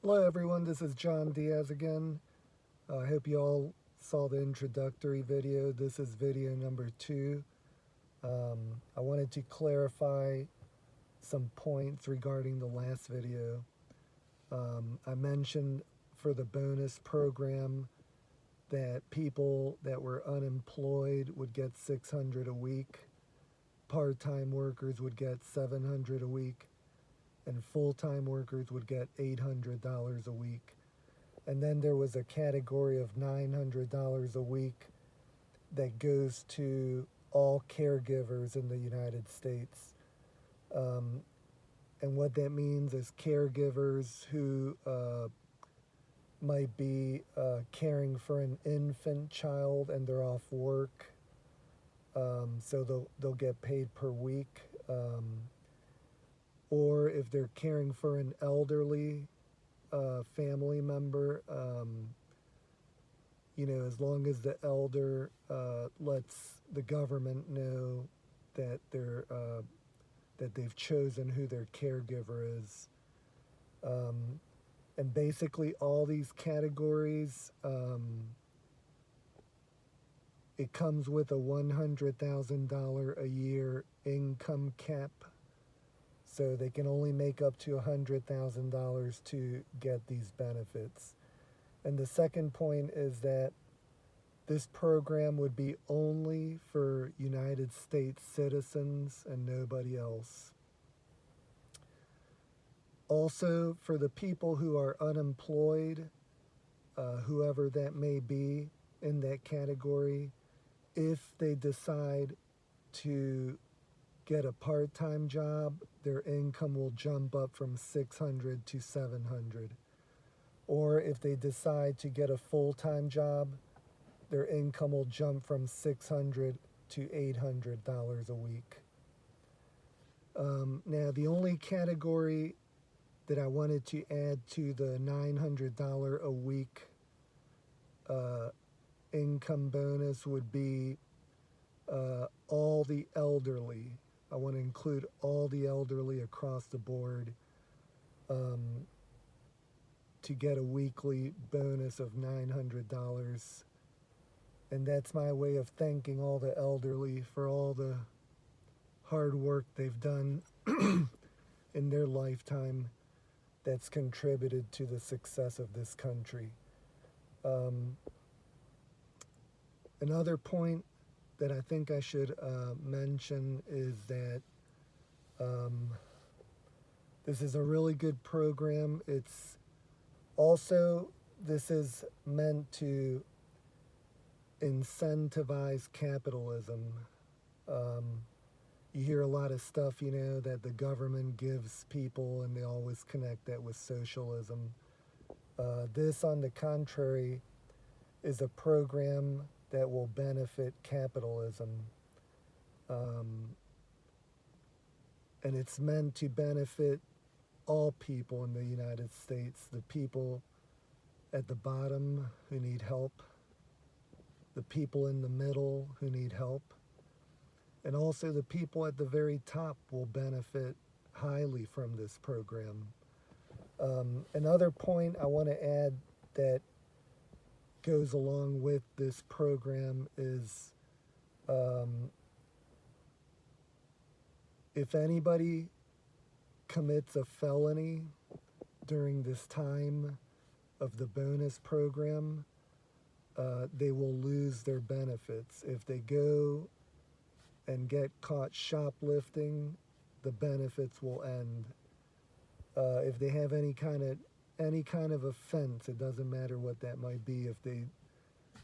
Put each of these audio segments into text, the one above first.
Hello everyone, this is John Diaz again. I hope you all saw the introductory video. This is video number 2. I wanted to clarify some points regarding the last video. I mentioned for the bonus program that people that were unemployed would get $600 a week, part-time workers would get $700 a week, and full-time workers would get $800 a week. And then there was a category of $900 a week that goes to all caregivers in the United States. And what that means is caregivers who might be caring for an infant child and they're off work. So they'll get paid per week. Or if they're caring for an elderly family member, as long as the elder lets the government know that that they've chosen who their caregiver is. And basically all these categories, it comes with a $100,000 a year income cap. So they can only make up to $100,000 to get these benefits. And the second point is that this program would be only for United States citizens and nobody else. Also, for the people who are unemployed, whoever that may be in that category, if they decide to get a part-time job, their income will jump up from $600 to $700. Or if they decide to get a full-time job, their income will jump from $600 to $800 a week. Now, the only category that I wanted to add to the $900 a week income bonus would be all the elderly. I want to include all the elderly across the board to get a weekly bonus of $900. And that's my way of thanking all the elderly for all the hard work they've done in their lifetime that's contributed to the success of this country. Another point that I think I should mention is that this is a really good program. It's also, this is meant to incentivize capitalism. You hear a lot of stuff, that the government gives people and they always connect that with socialism. This, on the contrary, is a program that will benefit capitalism. And it's meant to benefit all people in the United States, the people at the bottom who need help, the people in the middle who need help, and also the people at the very top will benefit highly from this program. Another point I want to add that goes along with this program is if anybody commits a felony during this time of the bonus program, they will lose their benefits. If they go and get caught shoplifting, the benefits will end. If they have any kind of offense, it doesn't matter what that might be. If they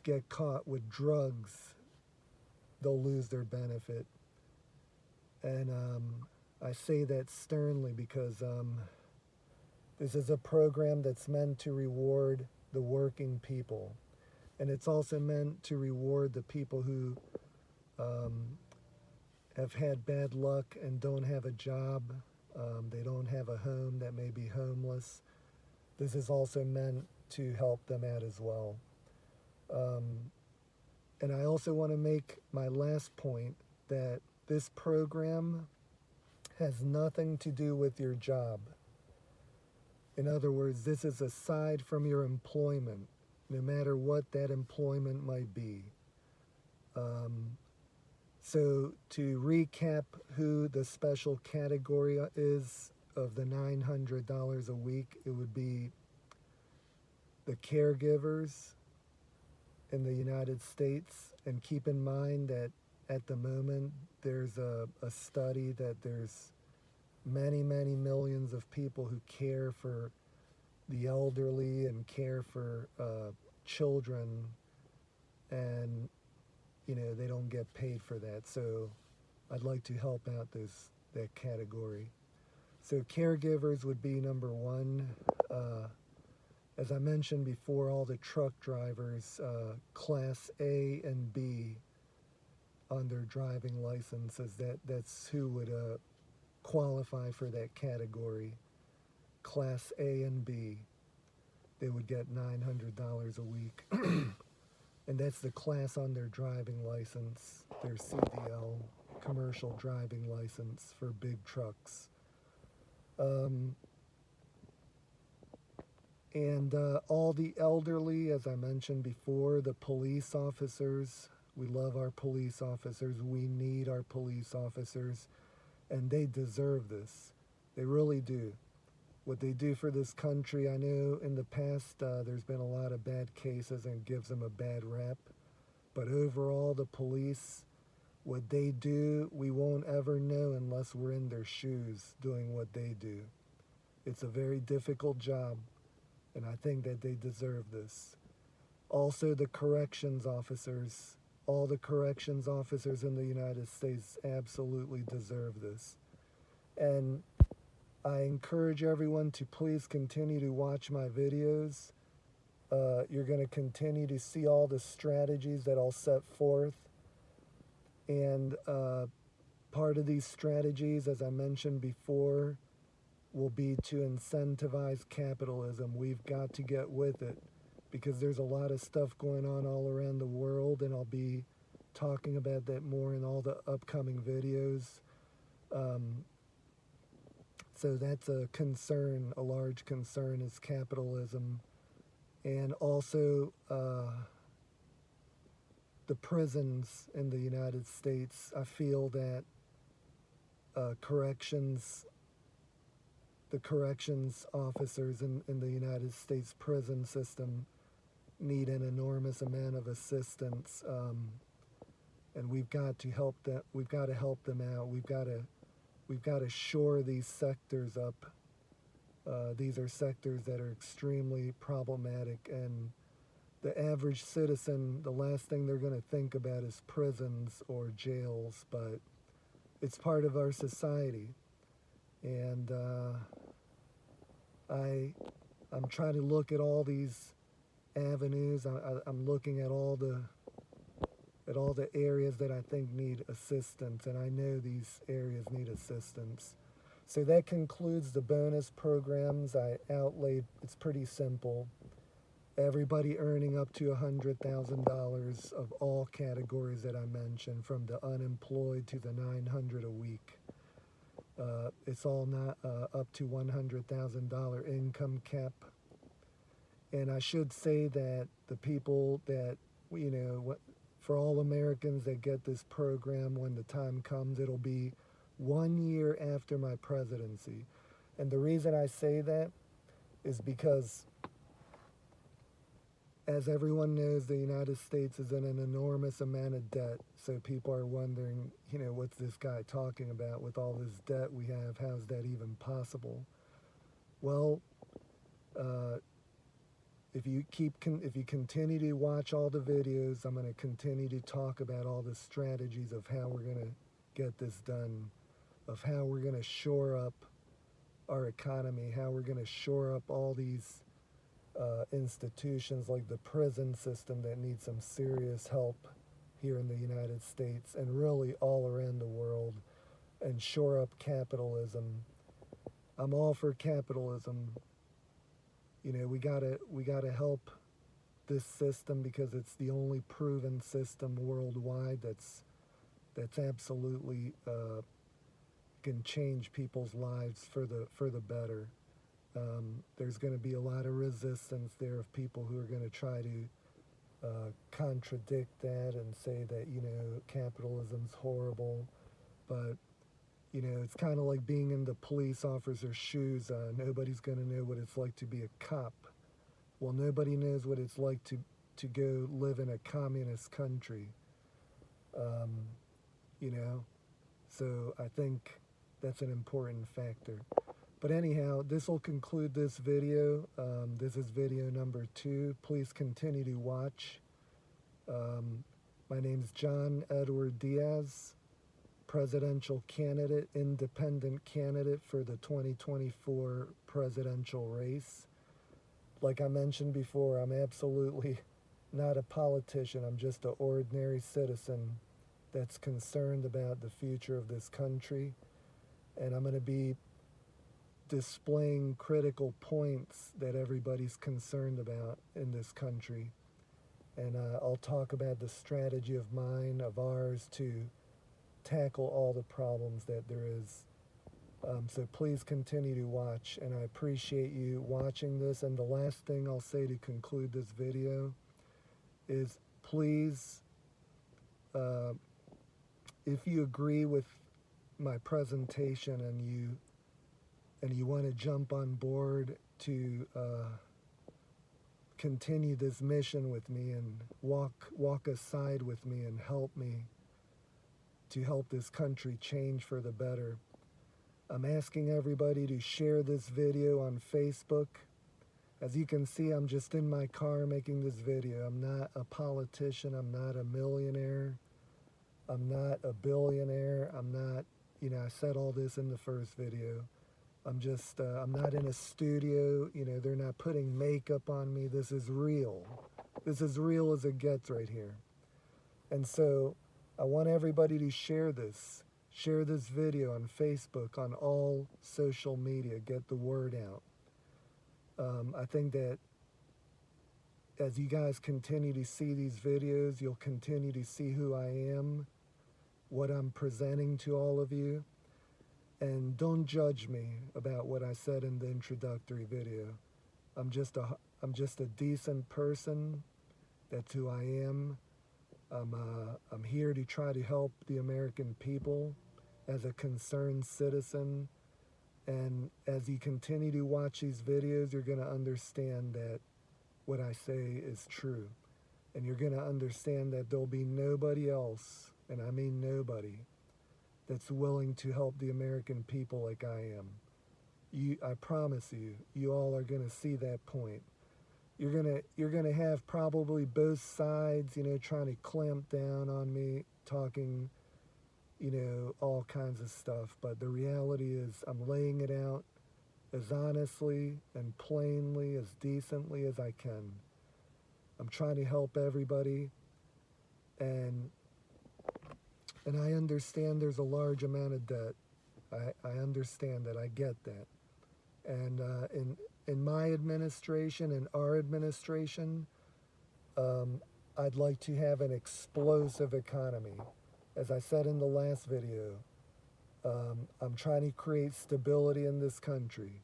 get caught with drugs, they'll lose their benefit. And I say that sternly because this is a program that's meant to reward the working people. And it's also meant to reward the people who have had bad luck and don't have a job. They don't have a home, that may be homeless. This is also meant to help them out as well. And I also want to make my last point that this program has nothing to do with your job. In other words, this is aside from your employment, no matter what that employment might be. Um, so, to recap who the special category is of the $900 a week, it would be the caregivers in the United States. And keep in mind that at the moment there's a study that there's many, many millions of people who care for the elderly and care for children, and they don't get paid for that. So I'd like to help out that category. So caregivers would be number one. As I mentioned before, all the truck drivers, class A and B on their driving licenses, that's who would qualify for that category. Class A and B, they would get $900 a week. And that's the class on their driving license, their CDL, commercial driving license for big trucks. And all the elderly, as I mentioned before, the police officers, we love our police officers, we need our police officers, and they deserve this. They really do. What they do for this country, I know in the past there's been a lot of bad cases and it gives them a bad rap, but overall the police, what they do, we won't ever know unless we're in their shoes doing what they do. It's a very difficult job, and I think that they deserve this. Also, the corrections officers, all the corrections officers in the United States absolutely deserve this. And I encourage everyone to please continue to watch my videos. You're going to continue to see all the strategies that I'll set forth. And part of these strategies, as I mentioned before, will be to incentivize capitalism. We've got to get with it because there's a lot of stuff going on all around the world, and I'll be talking about that more in all the upcoming videos. So that's a concern, a large concern is capitalism. And also the prisons in the United States. I feel that the corrections officers in the United States prison system need an enormous amount of assistance, and we've got to help them. We've got to help them out. We've got to shore these sectors up. These are sectors that are extremely problematic, and the average citizen, the last thing they're going to think about is prisons or jails, but it's part of our society. And I'm trying to look at all these avenues. I'm looking at all the areas that I think need assistance, and I know these areas need assistance. So that concludes the bonus programs I outlaid. It's pretty simple. Everybody earning up to $100,000 of all categories that I mentioned, from the unemployed to the $900 a week. It's all not up to $100,000 income cap. And I should say that the people that, for all Americans that get this program, when the time comes, it'll be 1 year after my presidency. And the reason I say that is because, as everyone knows, the United States is in an enormous amount of debt. So people are wondering, what's this guy talking about with all this debt we have? How's that even possible? Well, if you continue to watch all the videos, I'm going to continue to talk about all the strategies of how we're going to get this done, of how we're going to shore up our economy, how we're going to shore up all these institutions like the prison system that need some serious help here in the United States and really all around the world, and shore up capitalism. I'm all for capitalism. We gotta help this system because it's the only proven system worldwide that's absolutely can change people's lives for the better. There's going to be a lot of resistance there of people who are going to try to contradict that and say that, capitalism's horrible. But, it's kind of like being in the police officer's shoes. Nobody's going to know what it's like to be a cop. Well, nobody knows what it's like to go live in a communist country. Um, you know, so I think that's an important factor. But anyhow, this will conclude this video. This is video number 2. Please continue to watch. My name is John Edward Diaz, presidential candidate, independent candidate for the 2024 presidential race. Like I mentioned before, I'm absolutely not a politician. I'm just an ordinary citizen that's concerned about the future of this country. And I'm going to be displaying critical points that everybody's concerned about in this country. And I'll talk about the strategy of mine, of ours, to tackle all the problems that there is. So please continue to watch, and I appreciate you watching this. And the last thing I'll say to conclude this video is please, if you agree with my presentation and you want to jump on board to continue this mission with me and walk aside with me and help me to help this country change for the better, I'm asking everybody to share this video on Facebook. As you can see, I'm just in my car making this video. I'm not a politician. I'm not a millionaire. I'm not a billionaire. I'm not, I said all this in the first video. I'm just, I'm not in a studio. They're not putting makeup on me. This is real. This is real as it gets right here. And so I want everybody to share this. Share this video on Facebook, on all social media. Get the word out. I think that as you guys continue to see these videos, you'll continue to see who I am, what I'm presenting to all of you. And don't judge me about what I said in the introductory video. I'm just a decent person. That's who I am. I'm here to try to help the American people as a concerned citizen. And as you continue to watch these videos, you're going to understand that what I say is true. And you're going to understand that there'll be nobody else, and I mean nobody, that's willing to help the American people like I am. I promise you, you all are going to see that point. You're gonna have probably both sides, trying to clamp down on me, talking, all kinds of stuff. But the reality is I'm laying it out as honestly and plainly, as decently as I can. I'm trying to help everybody, and I understand there's a large amount of debt. I understand that. I get that. And in my administration, in our administration, I'd like to have an explosive economy. As I said in the last video, I'm trying to create stability in this country.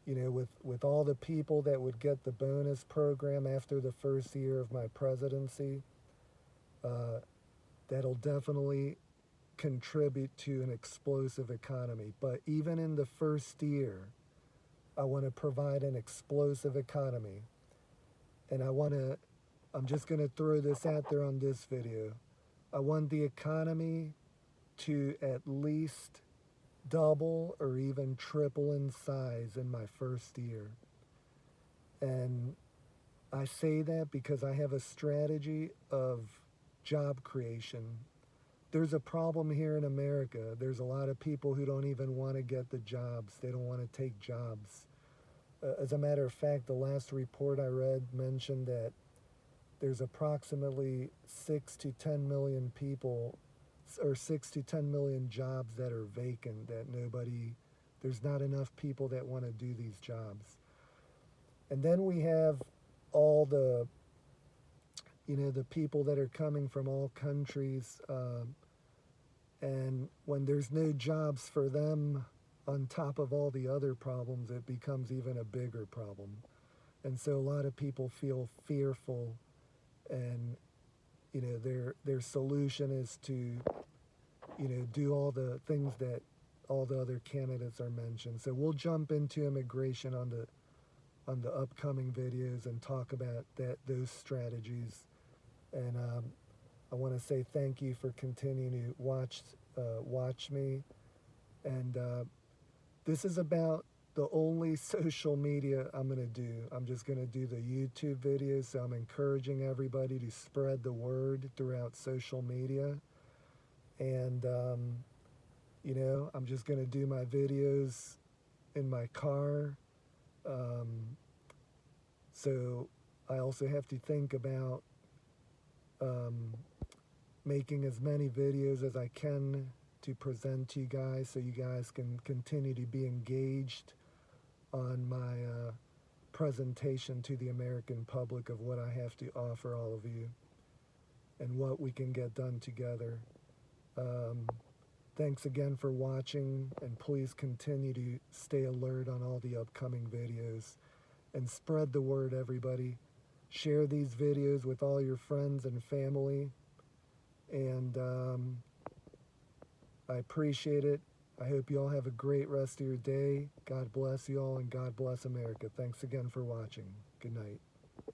With all the people that would get the bonus program after the first year of my presidency, that'll definitely contribute to an explosive economy. But even in the first year, I want to provide an explosive economy. And I'm just going to throw this out there on this video. I want the economy to at least double or even triple in size in my first year. And I say that because I have a strategy of job creation. There's a problem here in America. There's a lot of people who don't even want to get the jobs. They don't want to take jobs. As a matter of fact, the last report I read mentioned that there's approximately 6 to 10 million people, or 6 to 10 million jobs that are vacant, that there's not enough people that want to do these jobs. And then we have all the people that are coming from all countries, and when there's no jobs for them, on top of all the other problems, it becomes even a bigger problem. And so a lot of people feel fearful, and their solution is to do all the things that all the other candidates are mentioned. So we'll jump into immigration on the upcoming videos and talk about those strategies. And I want to say thank you for continuing to watch me. And this is about the only social media I'm going to do. I'm just going to do the YouTube videos. So I'm encouraging everybody to spread the word throughout social media. And, I'm just going to do my videos in my car. So I also have to think about making as many videos as I can to present to you guys, so you guys can continue to be engaged on my presentation to the American public of what I have to offer all of you and what we can get done together. Thanks again for watching, and please continue to stay alert on all the upcoming videos and spread the word, everybody. Share these videos with all your friends and family, and I appreciate it. I hope you all have a great rest of your day. God bless you all, and God bless America. Thanks again for watching. Good night.